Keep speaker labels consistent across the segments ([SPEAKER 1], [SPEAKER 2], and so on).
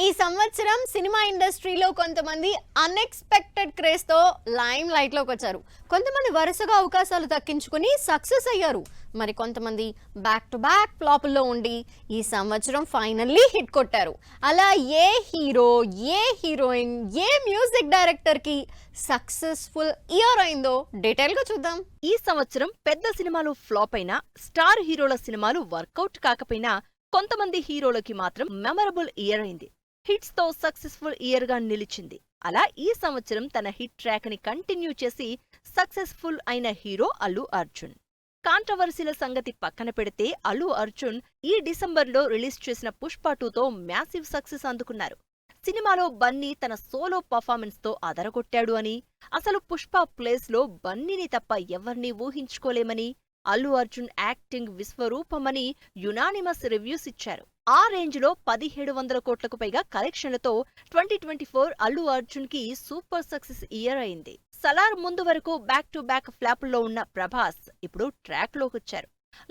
[SPEAKER 1] ఈ సంవత్సరం సినిమా ఇండస్ట్రీలో కొంతమంది అన్ఎక్స్పెక్టెడ్ క్రేజ్ తో లైమ్ లైట్ లోకి వచ్చారు. కొంతమంది వరుసగా అవకాశాలు దక్కించుకుని సక్సెస్ అయ్యారు. మరి కొంతమంది బ్యాక్ టు బ్యాక్ ఫ్లాపుల్లో ఉండి ఈ సంవత్సరం ఫైనల్లీ హిట్ కొట్టారు. అలా ఏ హీరో, ఏ హీరోయిన్, ఏ మ్యూజిక్ డైరెక్టర్ కి సక్సెస్ఫుల్ ఇయర్ అయిందో డీటెయిల్ గా చూద్దాం.
[SPEAKER 2] ఈ సంవత్సరం పెద్ద సినిమాలు ఫ్లాప్ అయినా, స్టార్ హీరోల సినిమాలు వర్కౌట్ కాకపోయినా కొంతమంది హీరోలకి మాత్రం మెమరబుల్ ఇయర్ అయింది. హిట్స్ తో సక్సెస్ఫుల్ ఇయర్ గా నిలిచింది. అలా ఈ సంవత్సరం తన హిట్ ట్రాక్ ని కంటిన్యూ చేసి సక్సెస్ఫుల్ అయిన హీరో అల్లు అర్జున్. కాంట్రవర్సీల సంగతి పక్కన పెడితే అల్లు అర్జున్ ఈ డిసెంబర్లో రిలీజ్ చేసిన పుష్ప 2తో మ్యాసివ్ సక్సెస్ అందుకున్నారు. సినిమాలో బన్నీ తన సోలో పర్ఫార్మెన్స్ తో అదరగొట్టాడు అని, అసలు పుష్ప ప్లేస్ లో బన్నీని తప్ప ఎవర్నీ ఊహించుకోలేమని, అల్లు అర్జున్ యాక్టింగ్ విశ్వరూపమని యునానిమస్ రివ్యూస్ ఇచ్చారు. ఆ రేంజ్ లో 1700 కోట్లకు పైగా కలెక్షన్లతో 2024 అల్లు అర్జున్ కి సూపర్ సక్సెస్ ఇయర్ అయింది. సలార్ ముందు వరకు బ్యాక్ టు బ్యాక్ ఫ్లాపుల్లో ఉన్న ప్రభాస్ ఇప్పుడు ట్రాక్ లోకొచ్చారు.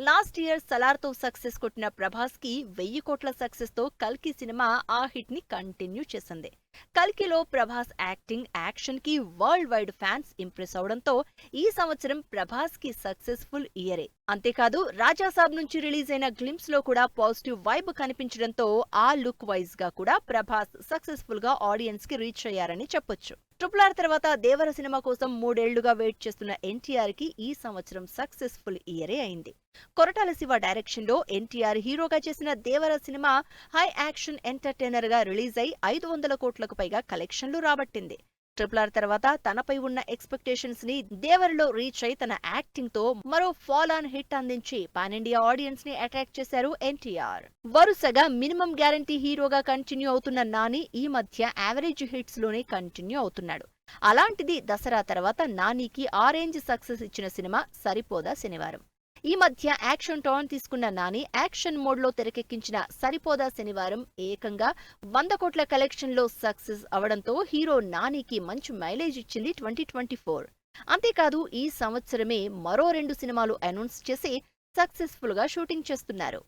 [SPEAKER 2] లాస్ట్ ఇయర్ సలార్ తో సక్సెస్ కొట్టిన ప్రభాస్ కి 1000 కోట్ల సక్సెస్ తో కల్కి సినిమా ఆ హిట్ ని కంటిన్యూ చేసింది. కల్కిలో ప్రభాస్ యాక్టింగ్, యాక్షన్ కి వరల్డ్ వైడ్ ఫ్యాన్స్ ఇంప్రెస్ అవడంతో ఈ సంవత్సరం ప్రభాస్ కి సక్సెస్ఫుల్ ఇయరే. అంతేకాదు రాజాసాబ్ నుంచి రిలీజ్ అయిన గ్లింప్స్ లో కూడా పాజిటివ్ వైబ్ కనిపించడంతో ఆ లుక్ వైజ్ గా కూడా ప్రభాస్ సక్సెస్ఫుల్ గా ఆడియన్స్ కి రీచ్ అయ్యారని చెప్పొచ్చు. RRR తర్వాత దేవర సినిమా కోసం 3 ఏళ్లుగా వెయిట్ చేస్తున్న ఎన్టీఆర్ కి ఈ సంవత్సరం సక్సెస్ఫుల్ ఇయరే అయింది. కొరటాల శివ డైరెక్షన్ లో ఎన్టీఆర్ హీరోగా చేసిన దేవర సినిమా హై యాక్షన్ ఎంటర్టైనర్ గా రిలీజ్ అయి 500 కోట్లకు పైగా కలెక్షన్లు రాబట్టింది. RRR తర్వాత తనపై ఉన్న ఎక్స్పెక్టేషన్స్ ని దేవరలో రీచ్ అయి తన యాక్టింగ్ తో మరో ఫాల్ ఆన్ హిట్ అందించి పాన్ ఇండియా ఆడియన్స్ ని అట్రాక్ట్ చేశారు ఎన్టీఆర్. వరుసగా మినిమం గ్యారంటీ హీరోగా కంటిన్యూ అవుతున్న నాని ఈ మధ్య యావరేజ్ హిట్స్ లోనే కంటిన్యూ అవుతున్నాడు. అలాంటిది దసరా తర్వాత నానికి ఆరెంజ్ సక్సెస్ ఇచ్చిన సినిమా సరిపోదా శనివారం. ఈ మధ్య యాక్షన్ టర్న్ తీసుకున్న నాని యాక్షన్ మోడ్ లో తెరకెక్కించిన సరిపోదా శనివారం ఏకంగా 100 కోట్ల కలెక్షన్ లో సక్సెస్ అవడంతో హీరో నానికి మంచి మైలేజ్ ఇచ్చింది 2024. అంతేకాదు ఈ సంవత్సరమే మరో 2 సినిమాలు అనౌన్స్ చేసి సక్సెస్ఫుల్ గా షూటింగ్ చేస్తున్నారు.